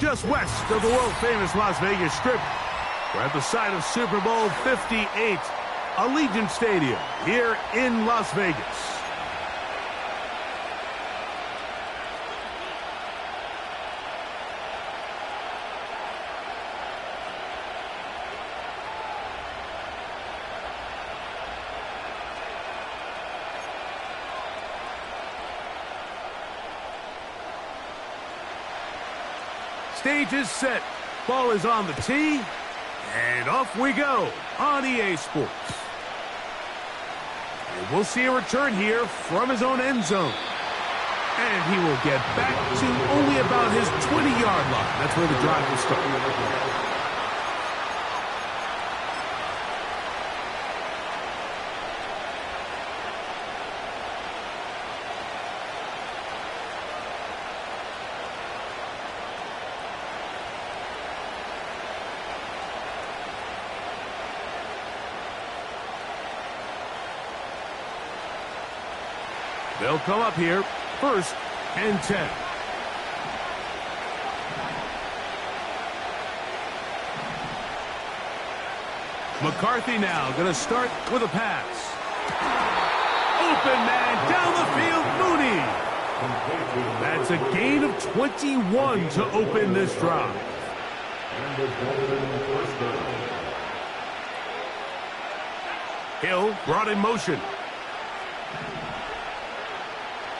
Just west of the world-famous Las Vegas Strip, we're at the site of Super Bowl 58, Allegiant Stadium here in Las Vegas. Stage is set. Ball is on the tee. And off we go on EA Sports. And we'll see a return here from his own end zone. And he will get back to only about his 20-yard line. That's where the drive will start. They'll come up here, 1st and 10. McCarthy now going to start with a pass. Open man down the field, Mooney. That's a gain of 21 to open this drive. Hill brought in motion.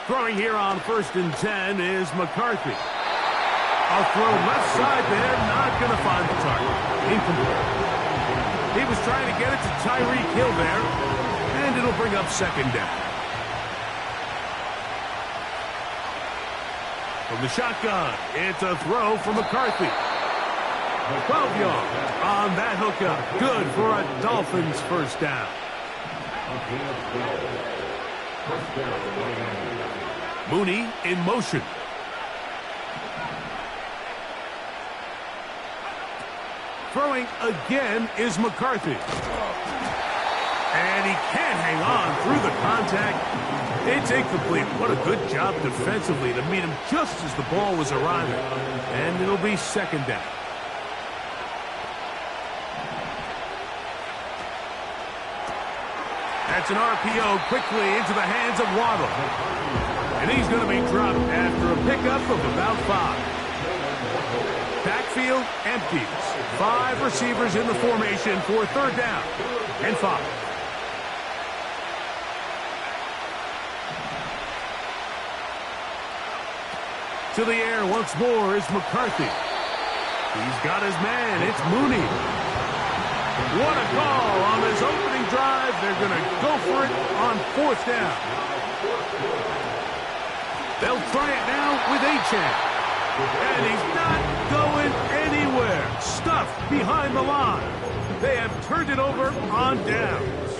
Throwing here on 1st and 10 is McCarthy. A throw left side there, not going to find the target. Incomplete. He was trying to get it to Tyreek Hill there, and it'll bring up 2nd down. From the shotgun, it's a throw from McCarthy. 12 yards on that hookup. Good for a Dolphins 1st down. Mooney in motion. Throwing again is McCarthy. And he can't hang on through the contact. It's incomplete. What a good job defensively to meet him just as the ball was arriving. And it'll be 2nd down. That's an RPO quickly into the hands of Waddle. And he's going to be dropped after a pickup of about 5. Backfield empties. 5 receivers in the formation for 3rd down and 5. To the air once more is McCarthy. He's got his man. It's Mooney. What a call on this opening drive. They're going to go for it on 4th down. They'll try it now with Achane. And he's not going anywhere. Stuffed behind the line. They have turned it over on downs.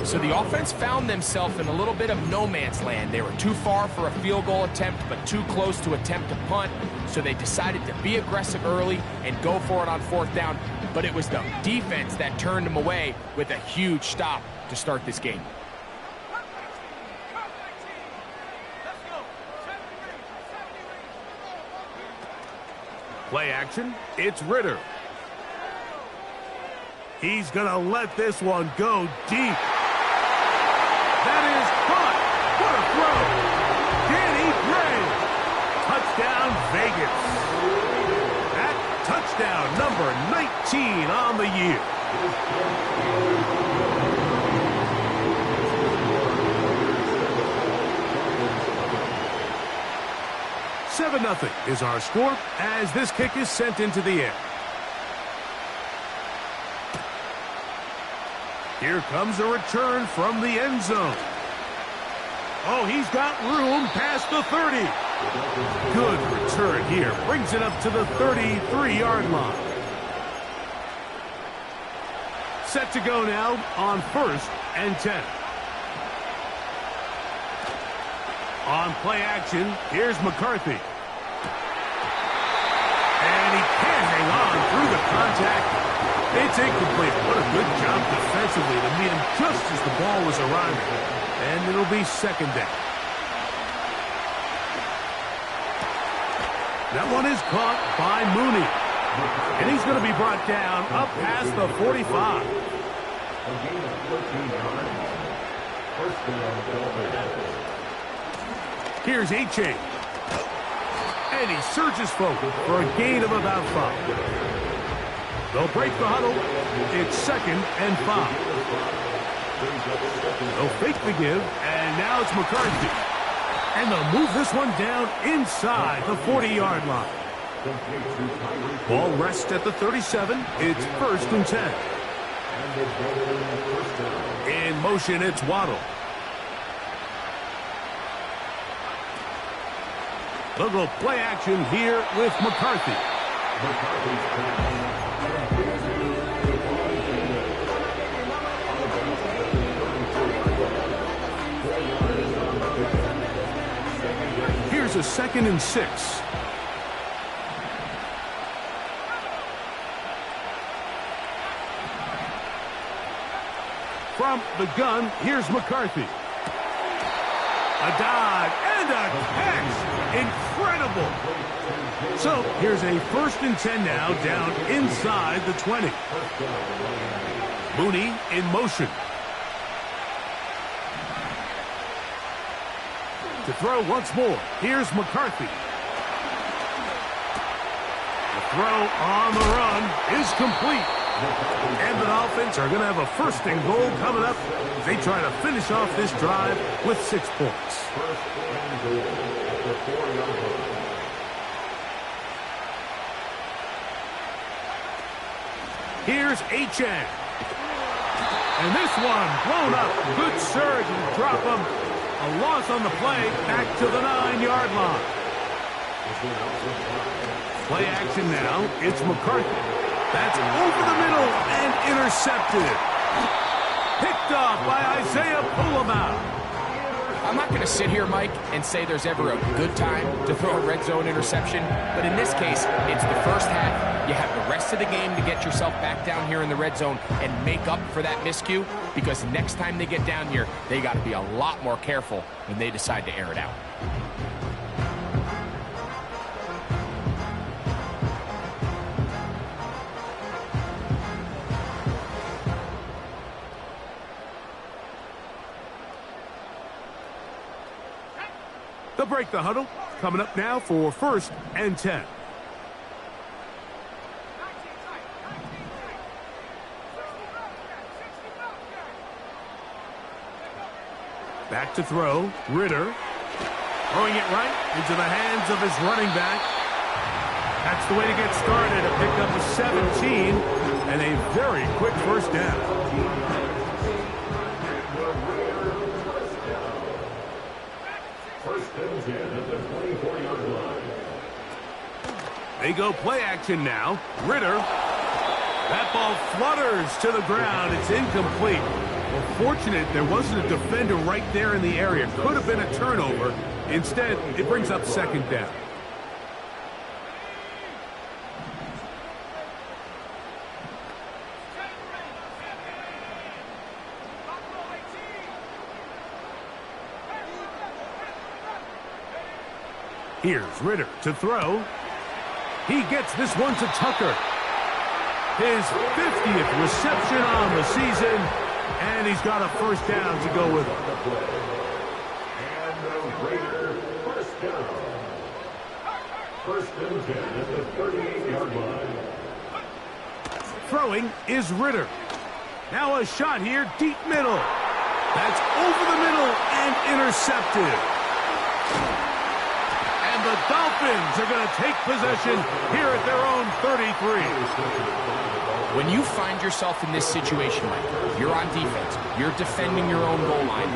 So the offense found themselves in a little bit of no man's land. They were too far for a field goal attempt, but too close to attempt a punt. So they decided to be aggressive early and go for it on 4th down. But it was the defense that turned them away with a huge stop to start this game. Play action, it's Ritter. He's going to let this one go deep. That is caught. What a throw. Danny Gray. Touchdown, Vegas. That touchdown, number 19 on the year. 7-0 is our score as this kick is sent into the air. Here comes a return from the end zone. Oh, he's got room past the 30. Good return here. Brings it up to the 33-yard line. Set to go now on 1st and 10. On play action, here's McCarthy. And he can't hang on through the contact. It's incomplete. What a good job defensively to meet him just as the ball was arriving. And it'll be 2nd down. That one is caught by Mooney. And he's going to be brought down up past the 45. Here's A-Chain. And he surges forward for a gain of about 5. They'll break the huddle. It's 2nd and 5. They'll fake the give, and now it's McCarthy. And they'll move this one down inside the 40-yard line. Ball rests at the 37. It's 1st and 10. In motion, it's Waddle. They'll go play action here with McCarthy. Here's a 2nd and 6. From the gun, here's McCarthy. A dive and a catch. Incredible. So here's a 1st and 10 now down inside the 20. Mooney in motion. To throw once more, here's McCarthy. The throw on the run is complete. And the Dolphins are going to have a 1st and goal coming up as they try to finish off this drive with 6 points. Here's A-Chain. And this one blown up. Good surge and drop him. A loss on the play back to the 9-yard line. Play action now. It's McCarthy. That's over the middle and intercepted. Picked off by Isaiah Pullamaut. I'm not going to sit here, Mike, and say there's ever a good time to throw a red zone interception, but in this case, it's the first half. You have the rest of the game to get yourself back down here in the red zone and make up for that miscue, because next time they get down here, they got to be a lot more careful when they decide to air it out. They'll break the huddle. Coming up now for 1st and 10. Back to throw. Ritter. Throwing it right into the hands of his running back. That's the way to get started. A pickup of 17 and a very quick 1st down. They go play action now. Ritter. That ball flutters to the ground. It's incomplete. Well, fortunate there wasn't a defender right there in the area. Could have been a turnover. Instead, it brings up 2nd down. Here's Ritter to throw. He gets this one to Tucker. His 50th reception on the season, and he's got a 1st down to go with it. And the Raider 1st down. 1st and 10 at the 38-yard line. Throwing is Ritter. Now a shot here, deep middle. That's over the middle and intercepted. And the Dolphins are going to take possession here at their own 33. When you find yourself in this situation, Mike, you're on defense, you're defending your own goal line,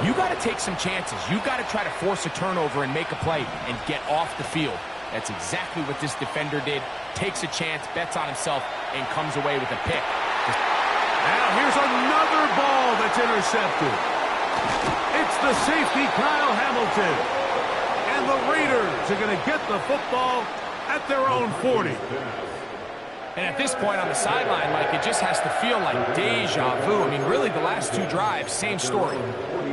you got to take some chances. You got to try to force a turnover and make a play and get off the field. That's exactly what this defender did. Takes a chance, bets on himself, and comes away with a pick. Now here's another ball that's intercepted. It's the safety, Kyle Hamilton. And the Raiders are going to get the football at their own 40. And at this point on the sideline, Mike, it just has to feel like deja vu. I mean, really, the last two drives, same story.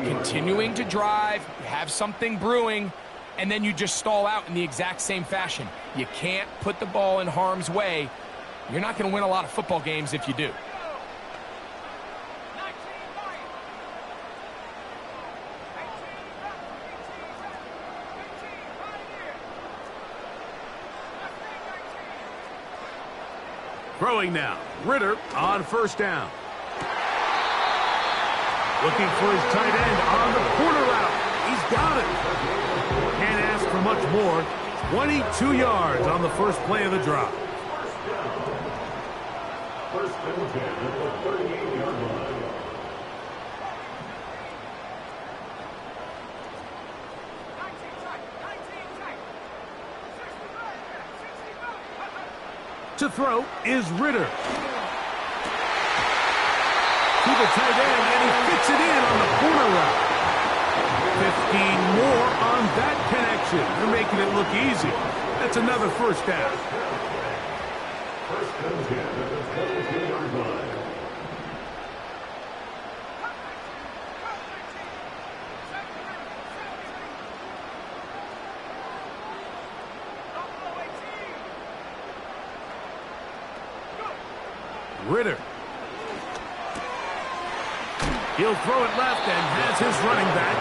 Continuing to drive, you have something brewing, and then you just stall out in the exact same fashion. You can't put the ball in harm's way. You're not going to win a lot of football games if you do. Throwing now. Ritter on first down. Looking for his tight end on the corner route. He's got it. Can't ask for much more. 22 yards on the first play of the drive. First and 10 at the 38-yard line. To throw is Ritter. To the tight end, and he fits it in on the corner route. 15 more on that connection. They're making it look easy. That's another first down. First and 10 at the 22-yard line. Ritter. He'll throw it left and has his running back.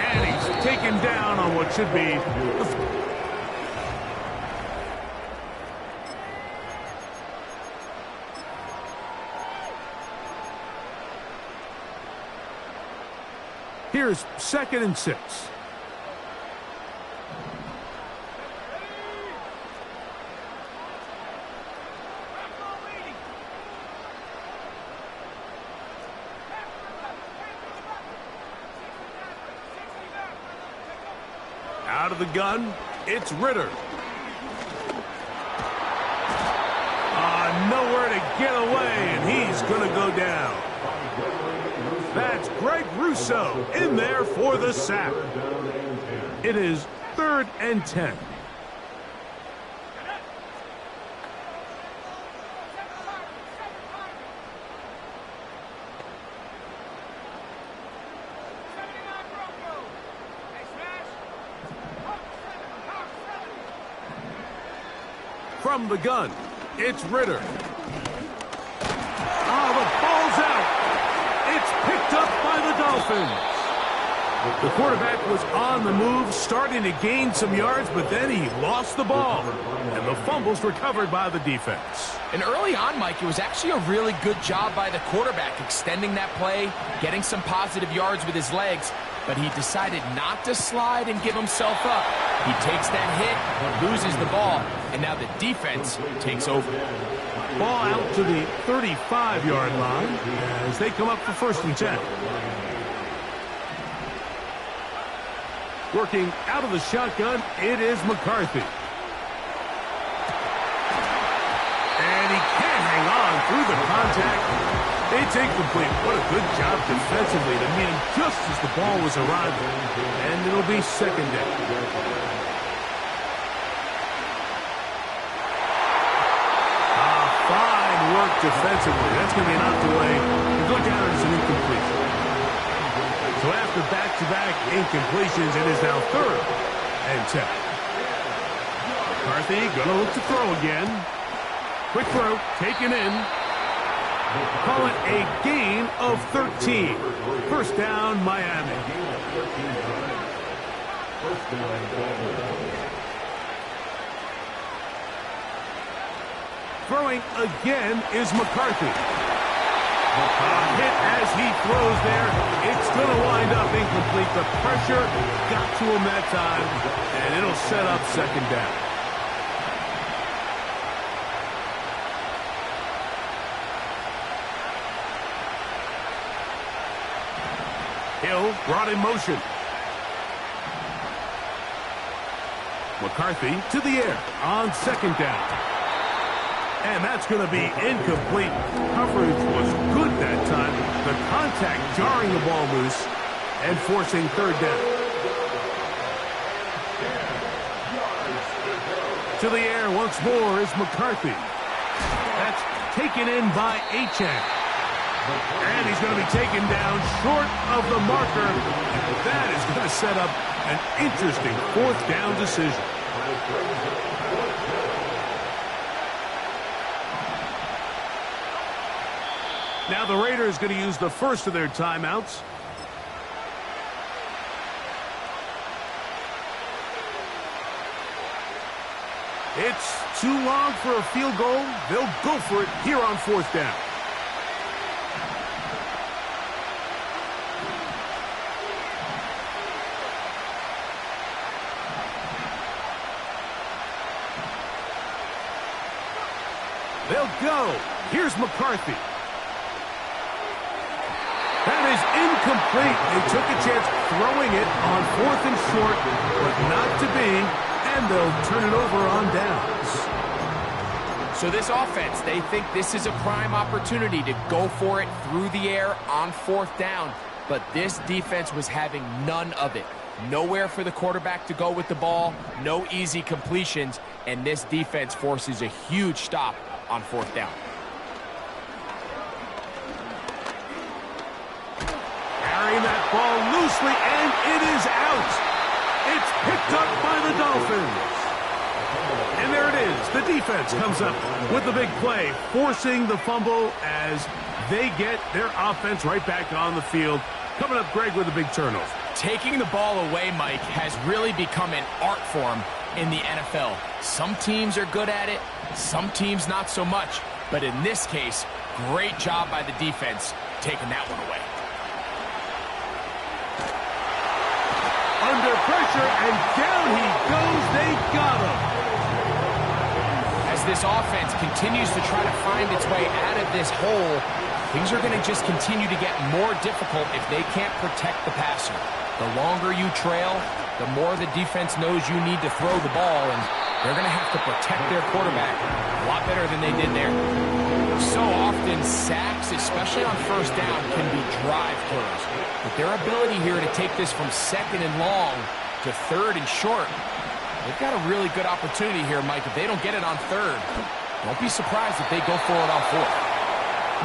And he's taken down on what should be. Here's 2nd and 6. Out of the gun, it's Ritter. Nowhere to get away, and he's going to go down. That's Greg Russo in there for the sack. It is 3rd and 10. From the gun, it's Ritter. Oh, the ball's out. It's picked up by the Dolphins. The quarterback was on the move, starting to gain some yards, but then he lost the ball. And the fumble's recovered by the defense. And early on, Mike, it was actually a really good job by the quarterback, extending that play, getting some positive yards with his legs, but he decided not to slide and give himself up. He takes that hit, loses the ball, and now the defense takes over. Ball out to the 35-yard line as they come up for 1st and 10. Working out of the shotgun, it is McCarthy. And he can't hang on through the contact. It's incomplete. What a good job defensively to meet him just as the ball was arriving. And it'll be 2nd down. Fine work defensively. That's going to be knocked away. Go down as an incompletion. So after back-to-back incompletions, it is now 3rd and 10. McCarthy going to look to throw again. Quick throw, taken in. Call it a gain of 13. 1st down, Miami. Throwing again is McCarthy. Hit as he throws there. It's going to wind up incomplete. The pressure got to him that time, and it'll set up second down. Hill brought in motion. McCarthy to the air on second down. And that's going to be incomplete. Coverage was good that time. The contact jarring the ball loose and forcing third down. To the air once more is McCarthy. That's taken in by Achane. And he's going to be taken down short of the marker. And that is going to set up an interesting fourth down decision. Now the Raiders going to use the first of their timeouts. It's too long for a field goal. They'll go for it here on fourth down. They'll go. Here's McCarthy. That is incomplete. They took a chance throwing it on fourth and short, but not to be, and they'll turn it over on downs. So this offense, they think this is a prime opportunity to go for it through the air on fourth down, but this defense was having none of it. Nowhere for the quarterback to go with the ball, no easy completions, and this defense forces a huge stop on fourth down. Carrying that ball loosely, and it is out. It's picked up by the Dolphins. And there it is. The defense comes up with the big play, forcing the fumble as they get their offense right back on the field. Coming up, Greg, with a big turnover. Taking the ball away, Mike, has really become an art form in the NFL. Some teams are good at it, some teams not so much. But in this case, great job by the defense taking that one away. Under pressure, and down he goes. They got him. As this offense continues to try to find its way out of this hole, things are going to just continue to get more difficult if they can't protect the passer. The longer you trail, the more the defense knows you need to throw the ball, and they're going to have to protect their quarterback a lot better than they did there. So often, sacks, especially on first down, can be drive killers. But their ability here to take this from second and long to third and short, they've got a really good opportunity here, Mike. If they don't get it on third, don't be surprised if they go for it on fourth.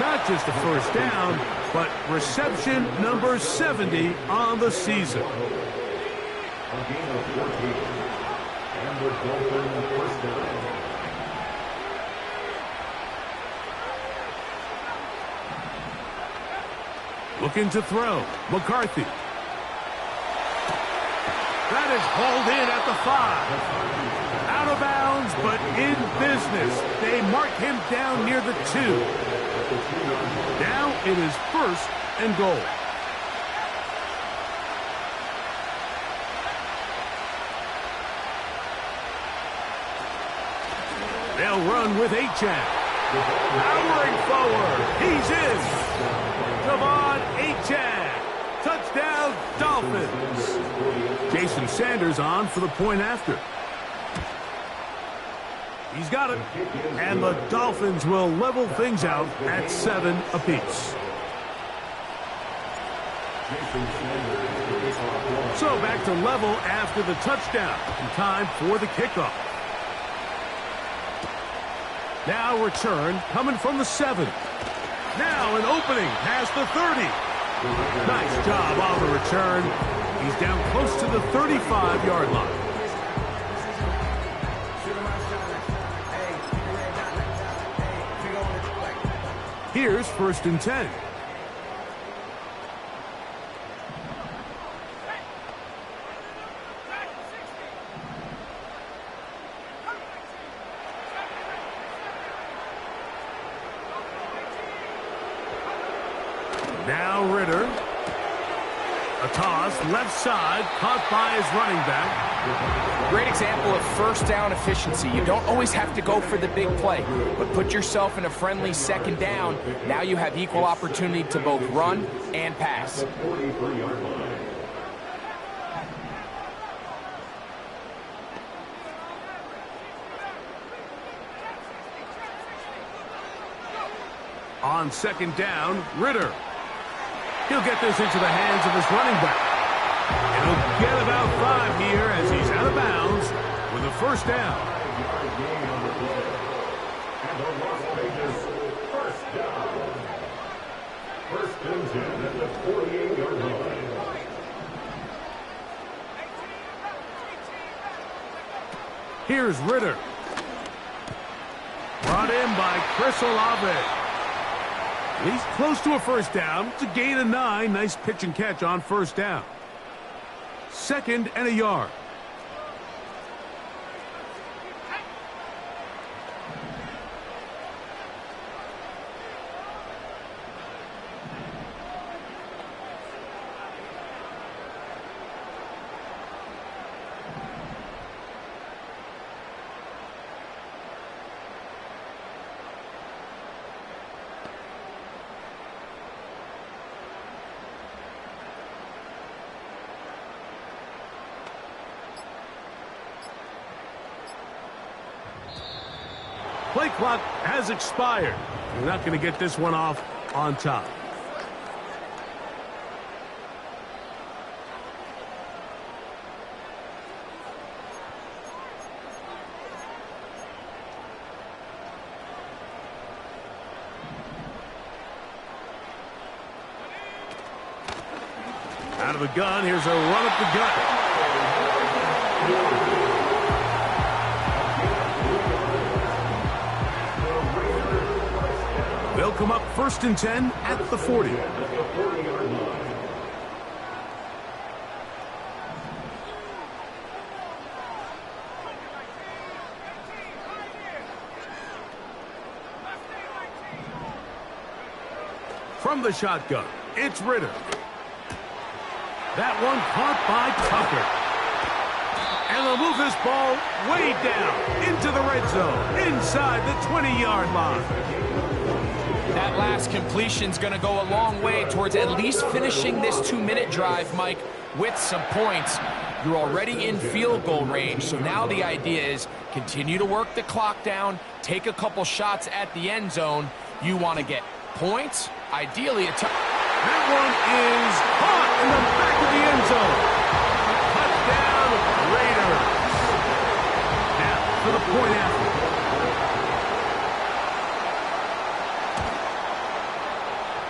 Not just a first down, but reception number 70 on the season. A gain of 14. And the Dolphins first down. Looking to throw. McCarthy. That is hauled in at the 5. Out of bounds, but in business. They mark him down near the 2. Now it is first and goal. They'll run with Achane. Powering forward. He's in. Achane. Touchdown, Dolphins. Jason Sanders on for the point after. He's got it. And the Dolphins will level things out at 7 apiece. So back to level after the touchdown. And time for the kickoff. Now return coming from the 7. Now an opening past the 30. Nice job on the return. He's down close to the 35-yard line. Here's first and 10. Now Ritter. A toss, left side, caught by his running back. Great example of first down efficiency. You don't always have to go for the big play, but put yourself in a friendly second down. Now you have equal opportunity to both run and pass. On second down, Ritter. He'll get this into the hands of his running back. And he'll get about 5 here as he's out of bounds with a first down. And the Las Vegas first down. First and 10 at the 48-yard line. Here's Ritter. Brought in by Chris Olave. He's close to a first down. It's a gain of 9. Nice pitch and catch on first down. 2nd and a yard. Play clock has expired. You're not going to get this one off on top. Out of the gun, here's a run up the gut. They'll come up 1st and 10 at the 40. From the shotgun, it's Ritter. That one caught by Tucker. And they'll move this ball way down into the red zone, inside the 20-yard line. That last completion's going to go a long way towards at least finishing this 2-minute drive, Mike, with some points. You're already in field goal range, so now the idea is continue to work the clock down, take a couple shots at the end zone. You want to get points, ideally a touchdown. That one is caught in the back of the end zone. Touchdown, Raiders. Now for the point after.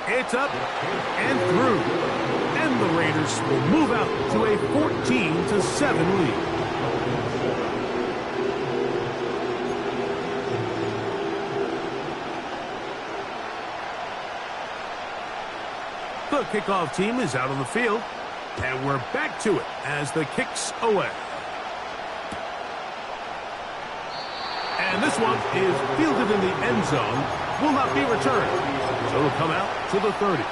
It's up and through. And the Raiders will move out to a 14-7 lead. The kickoff team is out on the field, and we're back to it as the kick's away. And this one is fielded in the end zone, will not be returned, so it'll come out to the 30.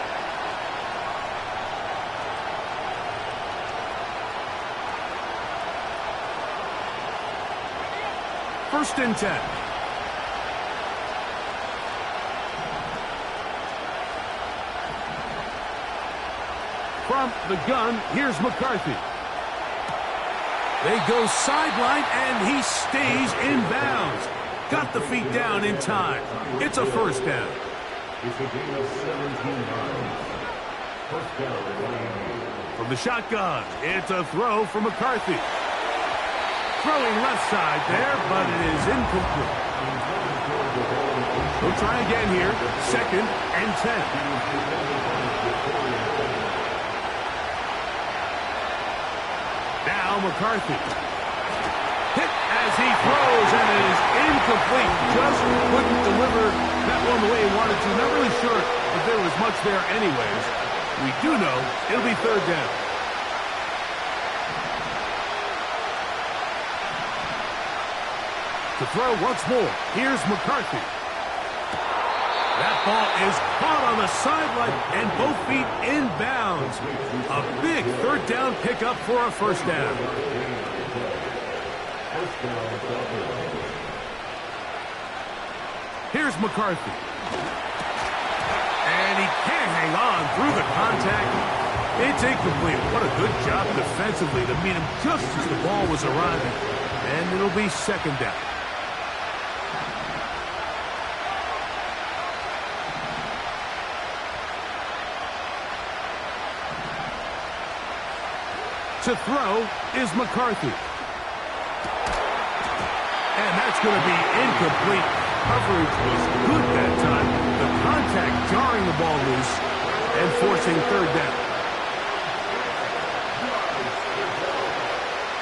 First and 10. From the gun, here's McCarthy. They go sideline, and he stays in bounds. Got the feet down in time. It's a first down. It's a gain of 17 yards. First down. From the shotgun, it's a throw from McCarthy. Throwing left side there, but it is incomplete. We'll try again here. 2nd and 10. Now McCarthy. Hit as he throws, and it is incomplete. Just couldn't deliver that one the way he wanted to. Not really sure if there was much there anyways. We do know it'll be 3rd down. To throw once more, here's McCarthy. That ball is caught on the sideline and both feet inbounds. A big third down pickup for a first down. Here's McCarthy. And he can't hang on through the contact. It's incomplete. What a good job defensively to meet him just as the ball was arriving. And it'll be second down. To throw is McCarthy. And that's going to be incomplete. Coverage was good that time. The contact jarring the ball loose and forcing third down.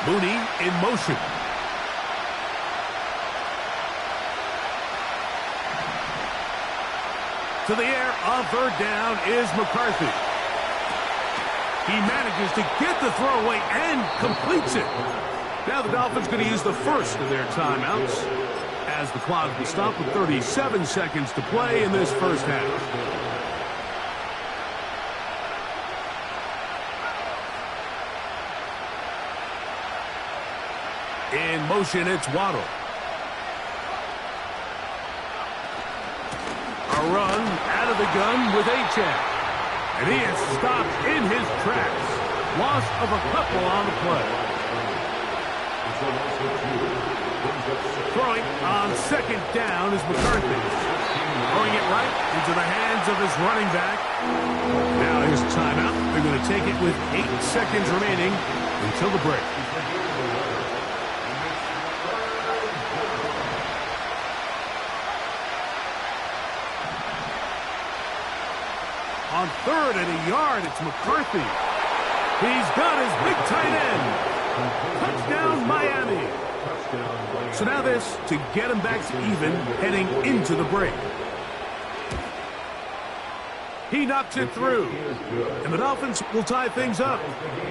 Mooney in motion. To the air on third down is McCarthy. He manages to get the throw away and completes it. Now the Dolphins going to use the first of their timeouts as the clock will stop with 37 seconds to play in this first half. In motion, it's Waddle. A run out of the gun with Achane. And he is stopped in his tracks. Loss of a couple on the play. Throwing on second down is McCarthy. Throwing it right into the hands of his running back. Now here's a timeout. They're going to take it with 8 seconds remaining until the break. On third and a yard, it's McCarthy. He's got his big tight end. Touchdown, Miami. So now this to get him back to even heading into the break. He knocks it through. And the Dolphins will tie things up.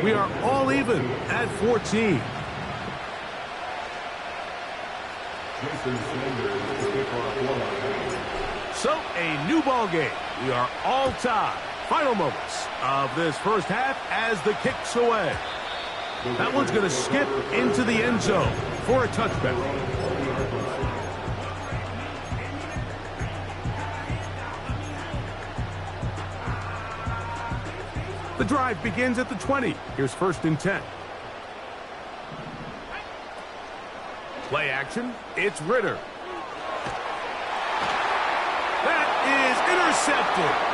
We are all even at 14. So, a new ball game. We are all tied. Final moments of this first half as the kick's away. That one's going to skip into the end zone for a touchback. The drive begins at the 20. Here's first and 10. Play action. It's Ritter. That is intercepted.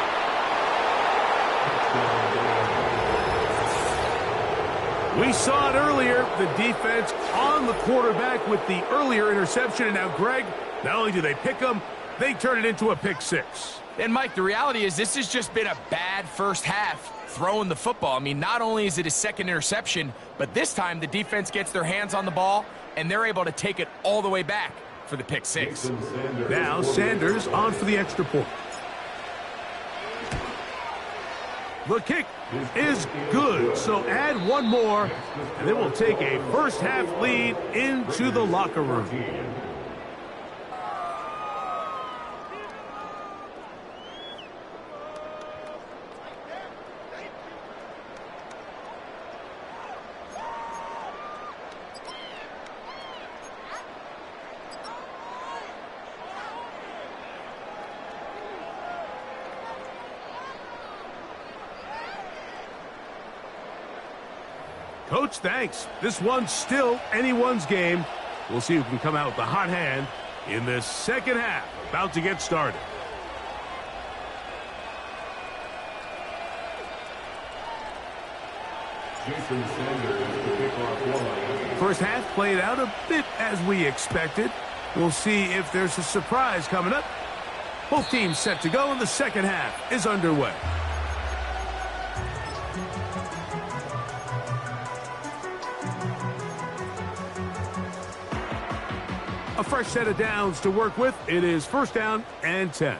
We saw it earlier, the defense on the quarterback with the earlier interception. And now, Greg, not only do they pick him, they turn it into a pick six. And, Mike, the reality is this has just been a bad first half throwing the football. I mean, not only is it a second interception, but this time the defense gets their hands on the ball, and they're able to take it all the way back for the pick six. Now Sanders on for the extra point. The kick is good, so add one more, and then we'll take a first half lead into the locker room. Coach, thanks. This one's still anyone's game. We'll see who can come out with the hot hand in this second half. About to get started. First half played out a bit as we expected. We'll see if there's a surprise coming up. Both teams set to go, and the second half is underway. A fresh set of downs to work with. It is first down and 10.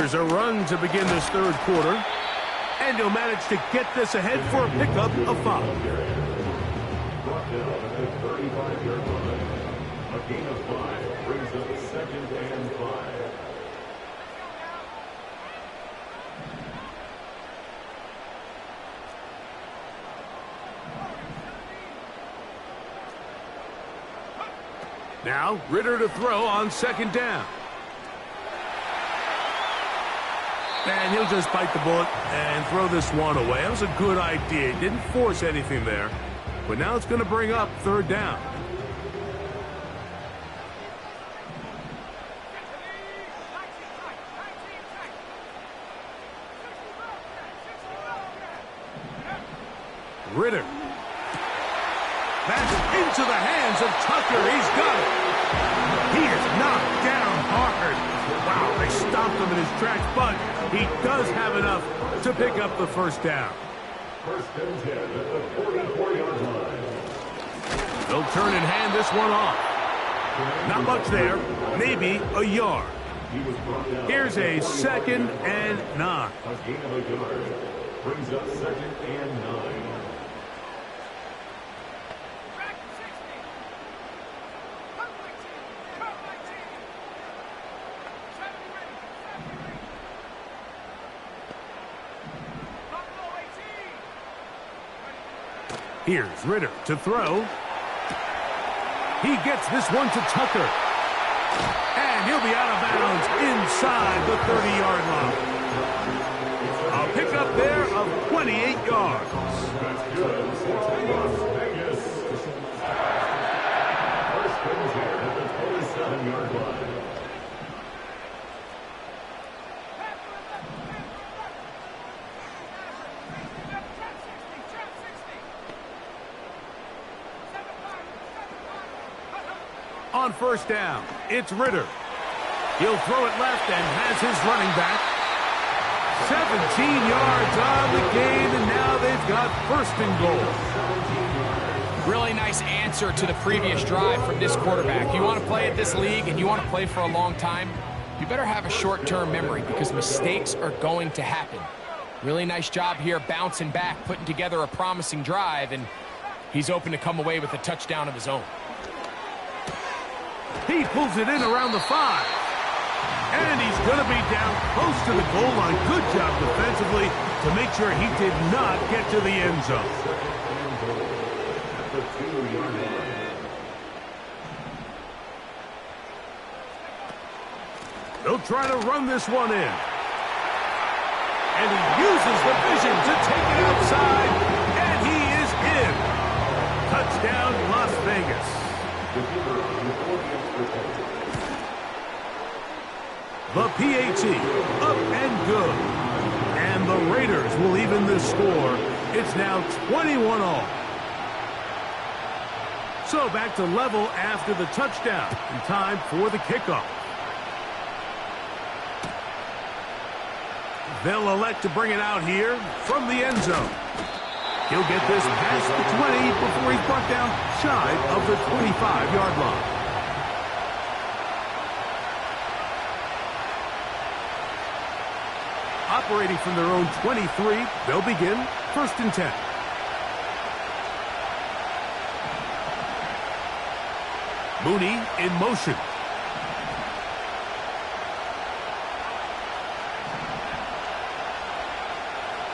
Here's a run to begin this third quarter. And he'll manage to get this ahead for a pickup of 5. Brought down at the 35-yard line. A gain of 5 brings up 2nd and 5. Now, Ritter to throw on 2nd down. And he'll just bite the bullet and throw this one away. That was a good idea. He didn't force anything there. But now it's going to bring up 3rd down. Ritter. That's into the hands of Tucker. He's got it. He is knocked down hard. Wow, they stopped him in his tracks, but he does have enough to pick up the 1st down. 1st and 10 at the 44-yard line. They'll turn and hand this one off. Not much there, maybe a yard. Here's a 2nd and 9. A gain of a yard brings up 2nd and 9. Here's Ritter to throw. He gets this one to Tucker. And he'll be out of bounds inside the 30-yard line. A pickup there of 28 yards. That's good for Las Vegas. 1st and 10 at the 27-yard line. On 1st down, it's Ritter. He'll throw it left and has his running back. 17 yards on the gain, and now they've got 1st and goal. Really nice answer to the previous drive from this quarterback. You want to play at this league and you want to play for a long time, you better have a short-term memory because mistakes are going to happen. Really nice job here bouncing back, putting together a promising drive, and he's open to come away with a touchdown of his own. He pulls it in around the 5. And he's going to be down close to the goal line. Good job defensively to make sure he did not get to the end zone. They'll try to run this one in. And he uses the vision to take it outside. And he is in. Touchdown, Las Vegas. The PAT, up and good. And the Raiders will even this score. It's now 21-all. So back to level after the touchdown. And time for the kickoff. They'll elect to bring it out here from the end zone. He'll get this past the 20 before he's brought down shy of the 25-yard line. Operating from their own 23, they'll begin 1st and 10. Mooney in motion.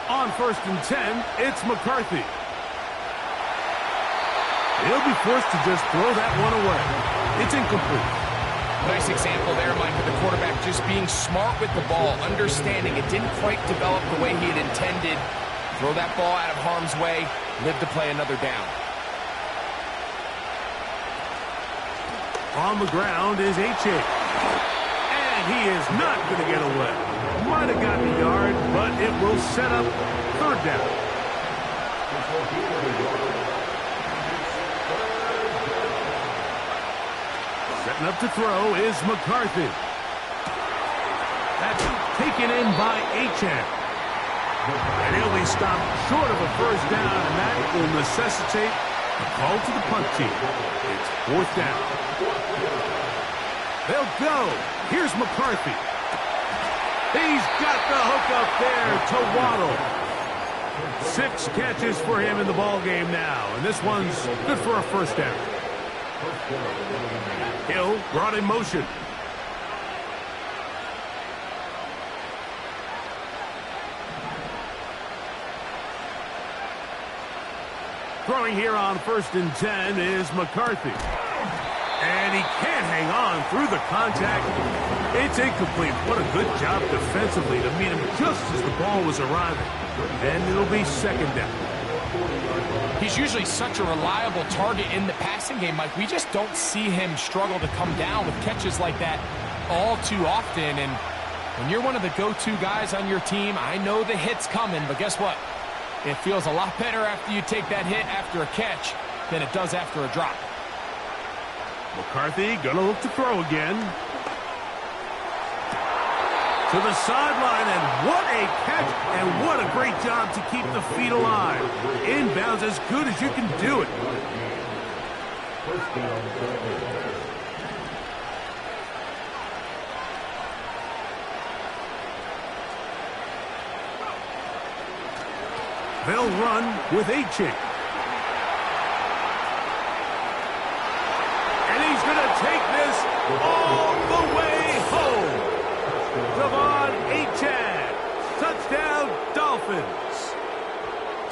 On 1st and 10, it's McCarthy. He'll be forced to just throw that one away. It's incomplete. Nice example there, Mike, of the quarterback just being smart with the ball, understanding it didn't quite develop the way he had intended. Throw that ball out of harm's way, live to play another down. On the ground is H.A. And he is not going to get away. Might have gotten a yard, but it will set up 3rd down. Setting up to throw is McCarthy. That's taken in by H.A. And he'll be stopped short of a 1st down, and that will necessitate a call to the punt team. It's 4th down. They'll go. Here's McCarthy. He's got the hook up there to Waddle. 6 catches for him in the ball game now, and this one's good for a first down. Hill brought in motion. Throwing here on 1st and 10 is McCarthy. And he can't hang on through the contact. It's incomplete. What a good job defensively to meet him just as the ball was arriving. And it'll be 2nd down. He's usually such a reliable target in the passing game, Mike. We just don't see him struggle to come down with catches like that all too often. And when you're one of the go-to guys on your team, I know the hit's coming, but guess what? It feels a lot better after you take that hit after a catch than it does after a drop. McCarthy gonna look to throw again. To the sideline, and what a catch, and what a great job to keep the feet alive. Inbounds as good as you can do it. They'll run with Aching. And he's going to take this all the way home. Devon Aching. Touchdown, Dolphins.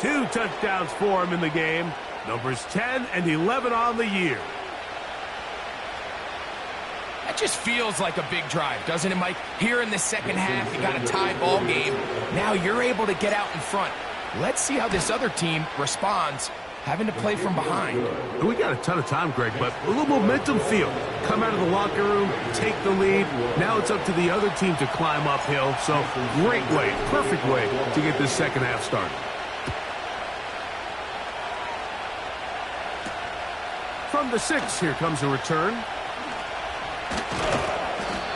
2 touchdowns for him in the game. Numbers 10 and 11 on the year. That just feels like a big drive, doesn't it, Mike? Here in the second half, you got a tie ball game. Now you're able to get out in front. Let's see how this other team responds, having to play from behind. We got a ton of time, Greg, but a little momentum feel. Come out of the locker room, take the lead. Now it's up to the other team to climb uphill. So great way, perfect way to get this second half started. From the 6, here comes a return.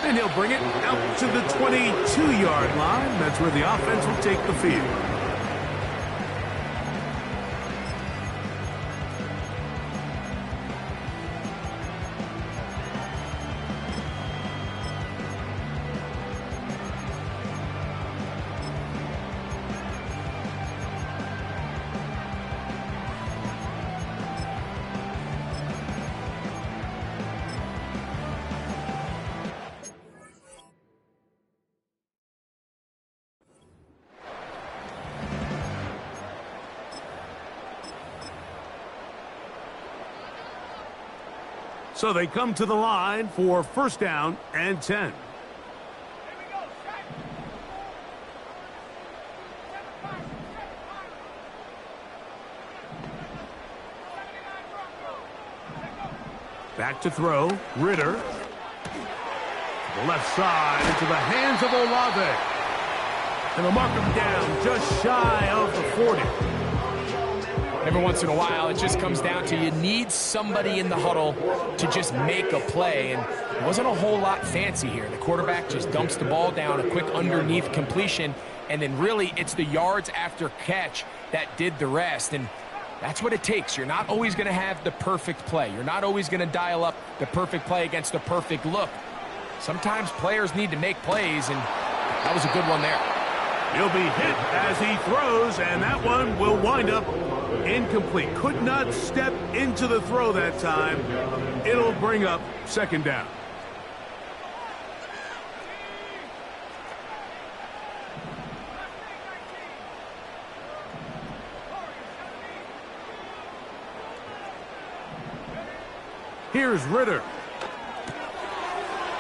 And he'll bring it out to the 22-yard line. That's where the offense will take the field. So they come to the line for 1st down and 10. Back to throw, Ritter. To the left side, into the hands of Olave. And they'll mark him down just shy of the 40. Every once in a while, it just comes down to you need somebody in the huddle to just make a play, and it wasn't a whole lot fancy here. The quarterback just dumps the ball down, a quick underneath completion, and then really it's the yards after catch that did the rest, and that's what it takes. You're not always going to have the perfect play. You're not always going to dial up the perfect play against the perfect look. Sometimes players need to make plays, and that was a good one there. He'll be hit as he throws, and that one will wind up incomplete. Could not step into the throw that time. It'll bring up 2nd down. Here's Ritter.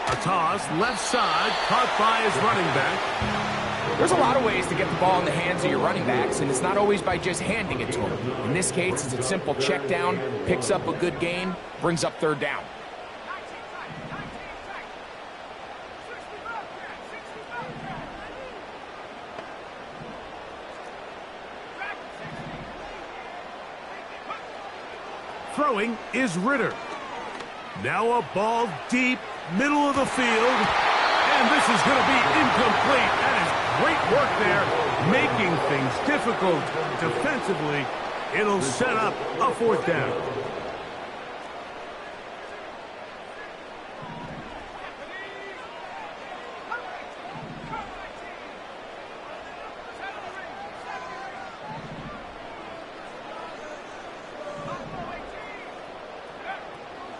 A toss, left side, caught by his running back. There's a lot of ways to get the ball in the hands of your running backs, and it's not always by just handing it to them. In this case, it's a simple check down, picks up a good gain, brings up 3rd down. Throwing is Ritter. Now a ball deep, middle of the field, and this is going to be incomplete. That is great work there, making things difficult defensively. It'll set up a 4th down.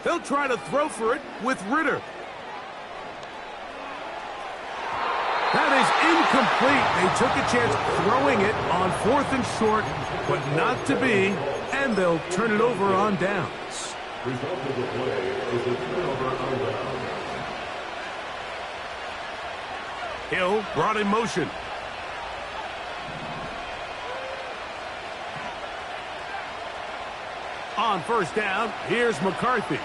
They'll try to throw for it with Ritter. That is incomplete. They took a chance throwing it on 4th and short, but not to be, and they'll turn it over on downs. Result of the play is a turnover on down. Hill brought in motion. On first down, here's McCarthy.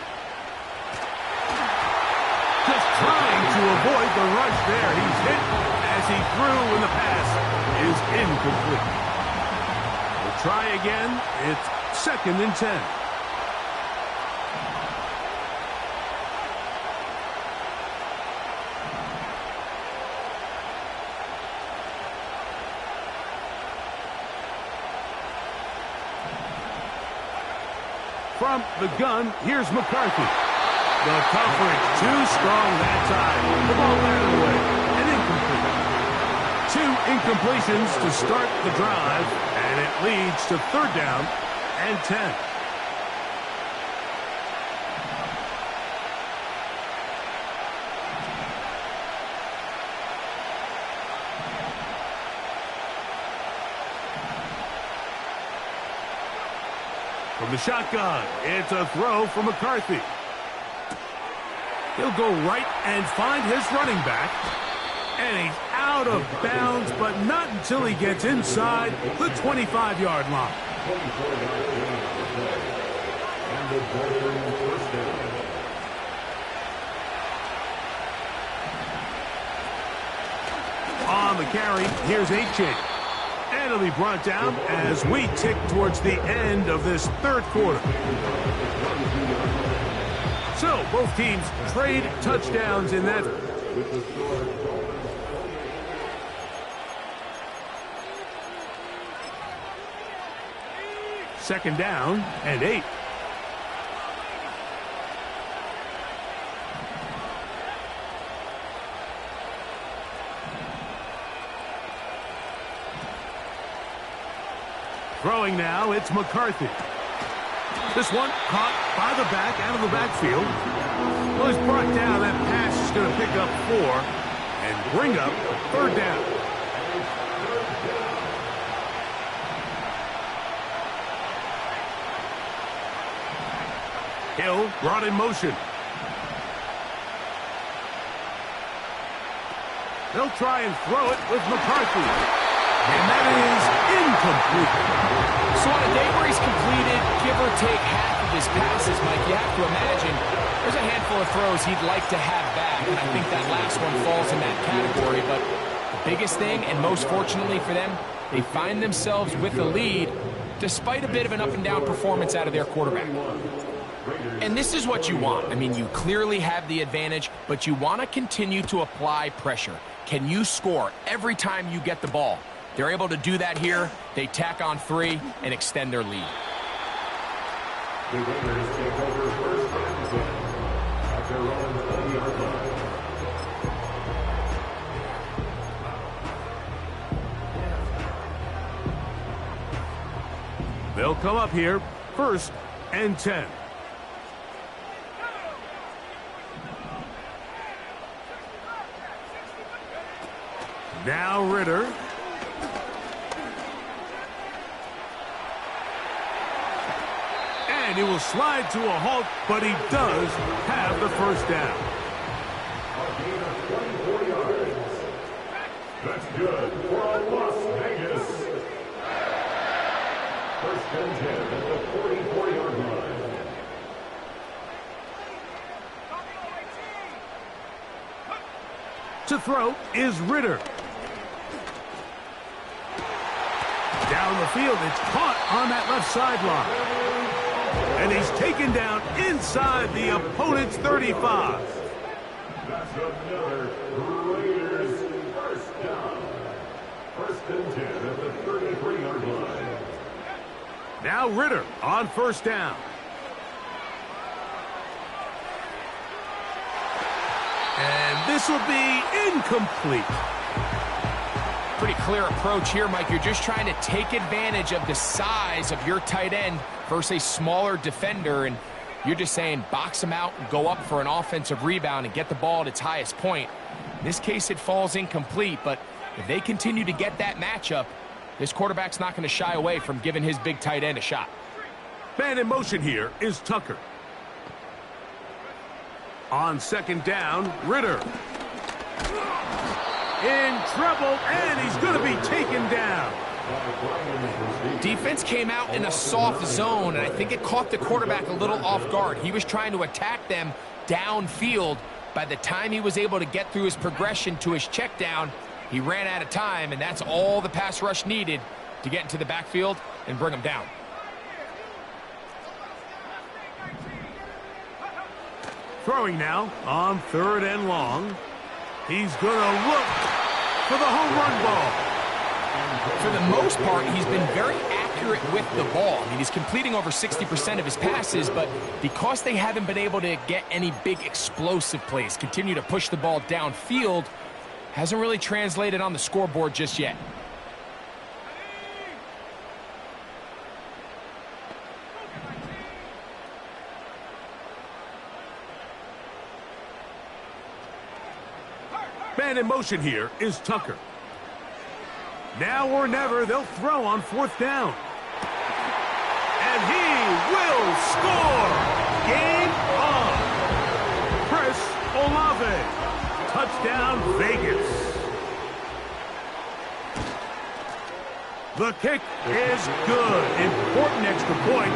Just trying to avoid the rush there. He's hit as he threw, and the pass is incomplete. We'll try again. It's 2nd and 10. From the gun, here's McCarthy. The coverage too strong that time. The ball batted away and incomplete. 2 incompletions to start the drive, and it leads to 3rd down and 10. From the shotgun, it's a throw for McCarthy. He'll go right and find his running back. And he's out of bounds, but not until he gets inside the 25-yard line. 24-yard gain on the play. And the Dolphins first down. On the carry, here's H.J. And it'll be brought down as we tick towards the end of this 3rd quarter. So, both teams trade touchdowns in that. Second down and 8. Throwing now, it's McCarthy. This one caught by the back, out of the backfield. Well, he's brought down. That pass is going to pick up 4 and bring up 3rd down. Hill brought in motion. They'll try and throw it with McCarthy. And that is incomplete. So on a day where he's completed, give or take half of his passes, Mike, you have to imagine there's a handful of throws he'd like to have back, and I think that last one falls in that category. But the biggest thing, and most fortunately for them, they find themselves with the lead despite a bit of an up-and-down performance out of their quarterback. And this is what you want. I mean, you clearly have the advantage, but you want to continue to apply pressure. Can you score every time you get the ball? They're able to do that here. They tack on 3 and extend their lead. The Raiders take over first and 10 at their own 20-yard line. They'll come up here, 1st and 10. Now Ritter. And he will slide to a halt, but he does have the 1st down. A gain of 24 yards. That's good for Las Vegas. 1st and 10 at the 44-yard line. To throw is Ritter. Down the field, it's caught on that left sideline. And he's taken down inside the opponent's 35. That's another Raiders first down. 1st and 10 at the 33-yard line. Now Ritter on 1st down. And this will be incomplete. Pretty clear approach here, Mike. You're just trying to take advantage of the size of your tight end versus a smaller defender, and You're just saying box them out and go up for an offensive rebound and get the ball at its highest point. In this case, it falls incomplete, but if they continue to get that matchup, this quarterback's not going to shy away from giving his big tight end a shot. Man in motion here is Tucker. On second down, Ritter. In trouble, and he's going to be taken down. Defense came out in a soft zone, and I think it caught the quarterback a little off guard. He was trying to attack them downfield. By the time he was able to get through his progression to his check down, he ran out of time, and that's all the pass rush needed to get into the backfield and bring him down. Throwing now on third and long. He's going to look for the home run ball. For the most part, he's been very accurate with the ball. I mean, he's completing over 60% of his passes, but because they haven't been able to get any big explosive plays, continue to push the ball downfield, hasn't really translated on the scoreboard just yet. Man in motion here is Tucker. Now or never, they'll throw on fourth down. And he will score! Game on! Chris Olave. Touchdown, Vegas. The kick is good. Important extra point.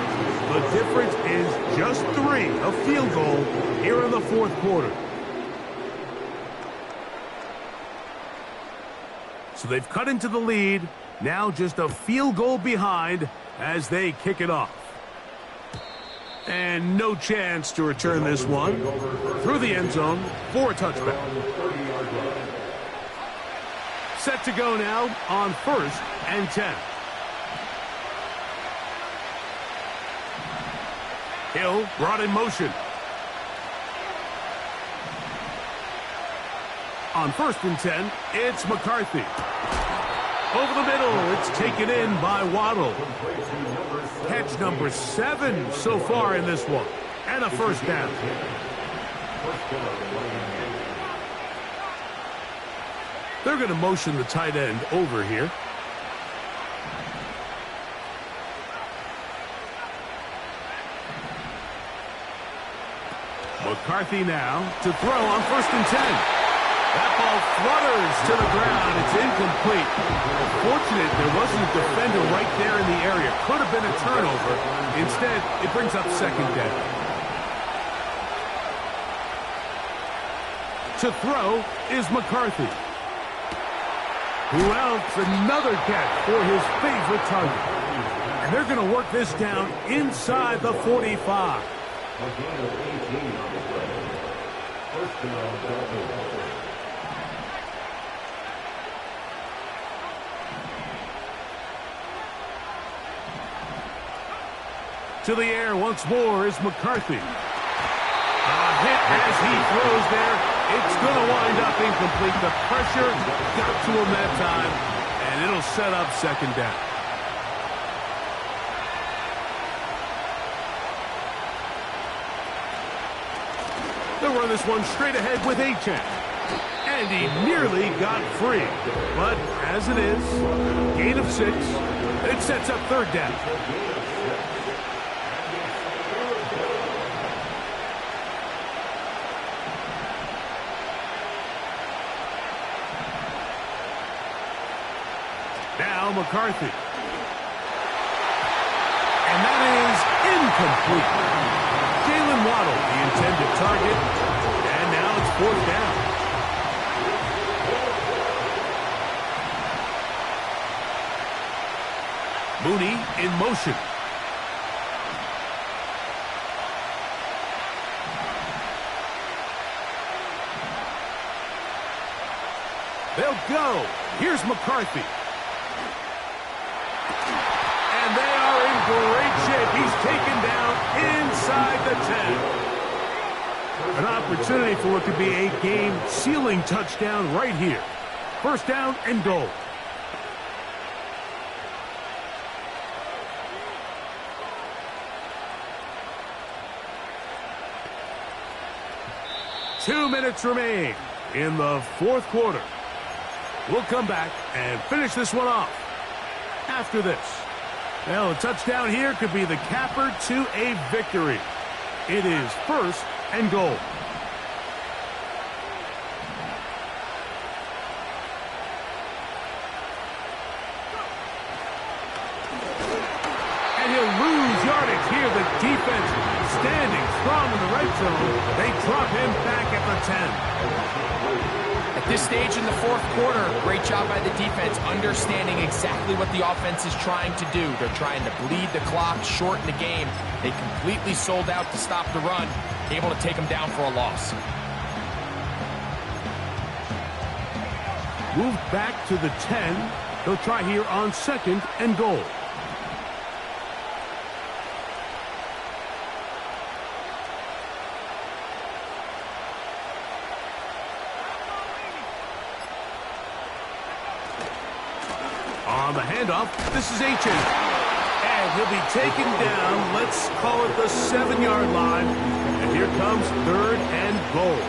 The difference is just 3, a field goal here in the fourth quarter. So they've cut into the lead. Now just a field goal behind as they kick it off. And no chance to return this one. Through the end zone for a touchback. Set to go now on 1st and 10. Hill brought in motion. On 1st and 10, it's McCarthy. Over the middle, it's taken in by Waddle. Catch number 7 so far in this one. And a first down. They're going to motion the tight end over here. McCarthy now to throw on 1st and 10. That ball flutters to the ground. It's incomplete. Fortunate there wasn't a defender right there in the area. Could have been a turnover. Instead, it brings up second down. To throw is McCarthy. Who else? Another catch for his favorite target. And they're going to work this down inside the 45. To the air once more is McCarthy. A hit as he throws there. It's going to wind up incomplete. The pressure got to him that time, and it'll set up second down. They'll run this one straight ahead with Achane. And he nearly got free. But as it is, gain of 6. It sets up third down. Now McCarthy. And that is incomplete. Jalen Waddle, the intended target. And now it's fourth down. Mooney in motion. They'll go. Here's McCarthy. And they are in great shape. He's taken down inside the 10. An opportunity for what could be a game-sealing touchdown right here. First down and goal. 2 minutes remain in the fourth quarter. We'll come back and finish this one off after this. Well, a touchdown here could be the capper to a victory. It is 1st and goal. And he'll lose yardage here. The defense standing strong in the right zone. They drop him back at the 10. At this stage in the fourth quarter, great job by the defense, understanding exactly what the offense is trying to do. They're trying to bleed the clock, shorten the game. They completely sold out to stop the run, able to take them down for a loss. Moved back to the 10. They'll try here on 2nd and goal. On the handoff, this is H. And he'll be taken down, let's call it the 7-yard line. And here comes 3rd and goal.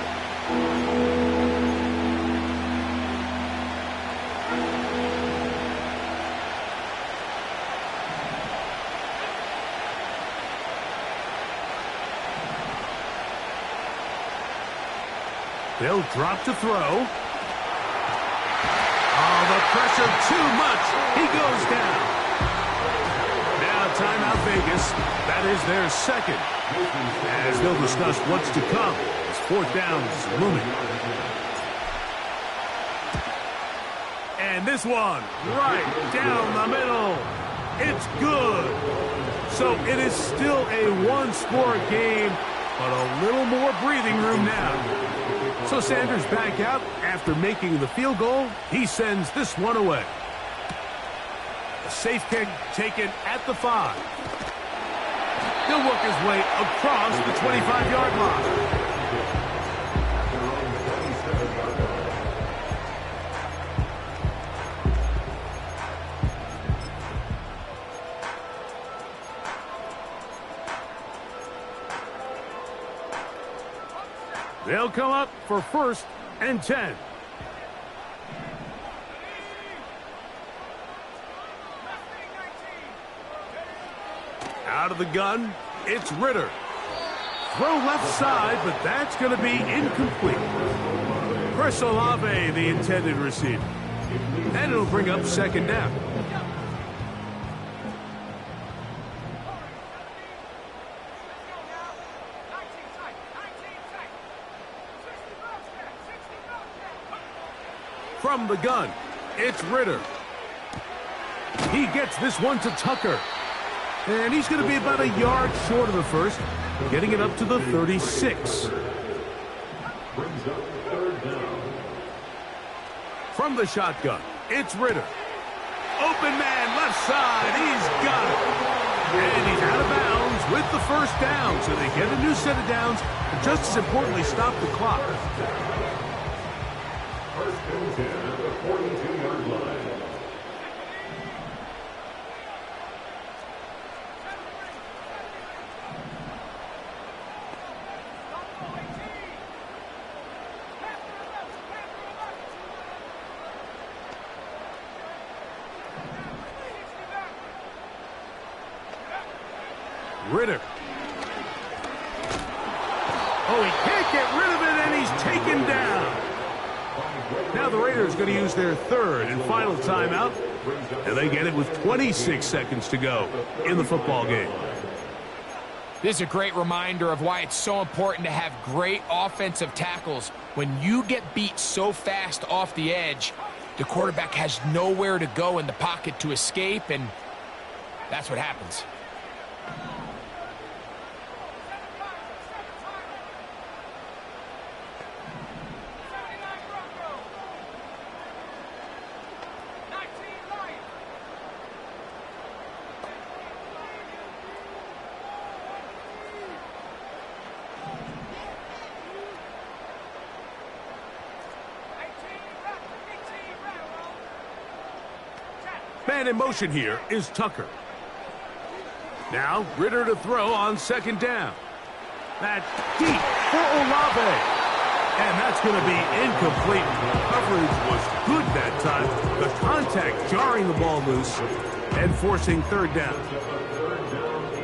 They'll drop to throw. Oh, the pressure too much. He goes down. Now timeout Vegas. That is their 2nd. As they'll discuss what's to come as 4th down is looming. And this one right down the middle. It's good. So it is still a one-score game, but a little more breathing room now. So Sanders back out after making the field goal. He sends this one away. A safe kick taken at the 5. He'll work his way across the 25-yard line. They'll come up for 1st and 10. Out of the gun, it's Ritter. Throw left side, but that's going to be incomplete. Chris Olave, the intended receiver. And it'll bring up 2nd down. From the gun, it's Ritter. He gets this one to Tucker. And he's going to be about a yard short of the 1st, getting it up to the 36. From the shotgun, it's Ritter. Open man, left side, he's got it. And he's out of bounds with the 1st down, so they get a new set of downs, and just as importantly, stop the clock. 1st and 10 at the 42-yard line. Ritter. Oh, he can't get rid of it, and he's taken down. Now the Raiders going to use their 3rd and final timeout, and they get it with 26 seconds to go in the football game. This is a great reminder of why it's so important to have great offensive tackles. When you get beat so fast off the edge, the quarterback has nowhere to go in the pocket to escape, and that's what happens. Man in motion here is Tucker. Now Ritter to throw on 2nd down. That's deep for Olave. And that's going to be incomplete. Coverage was good that time. The contact jarring the ball loose and forcing third down.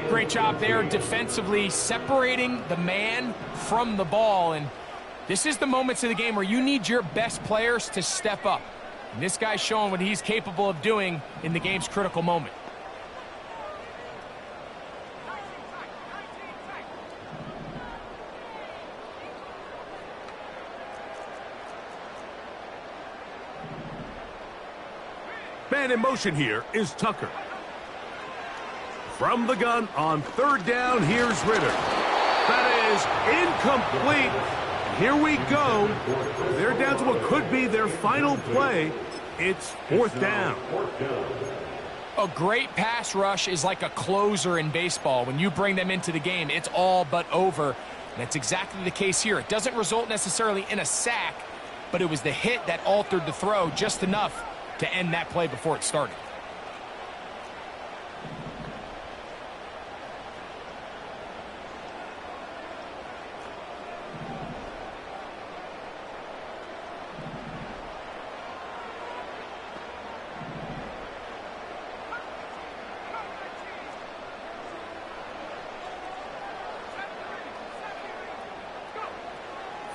Great job there defensively, separating the man from the ball. And this is the moments of the game where you need your best players to step up. And this guy's showing what he's capable of doing in the game's critical moment. Man in motion here is Tucker. From the gun on third down, here's Ritter. That is incomplete. Here we go. They're down to what could be their final play. It's fourth down. A great pass rush is like a closer in baseball. When you bring them into the game, it's all but over. And that's exactly the case here. It doesn't result necessarily in a sack, but it was the hit that altered the throw just enough to end that play before it started.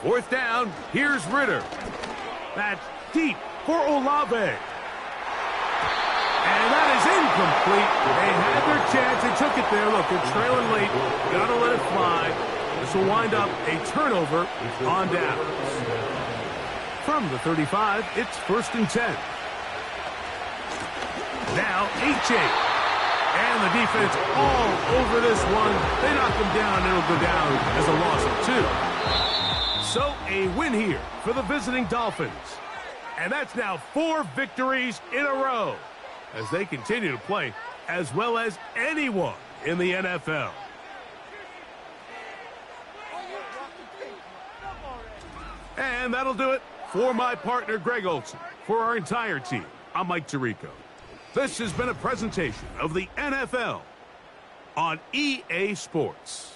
Fourth down, here's Ritter. That's deep for Olave. And that is incomplete. They had their chance. They took it there. Look, they're trailing late. Got to let it fly. This will wind up a turnover on downs. From the 35, it's 1st and 10. Now, H.A. And the defense all over this one. They knock them down. It'll go down as a loss of 2. So a win here for the visiting Dolphins. And that's now 4 victories in a row as they continue to play as well as anyone in the NFL. And that'll do it for my partner, Greg Olson. For our entire team, I'm Mike Tirico. This has been a presentation of the NFL on EA Sports.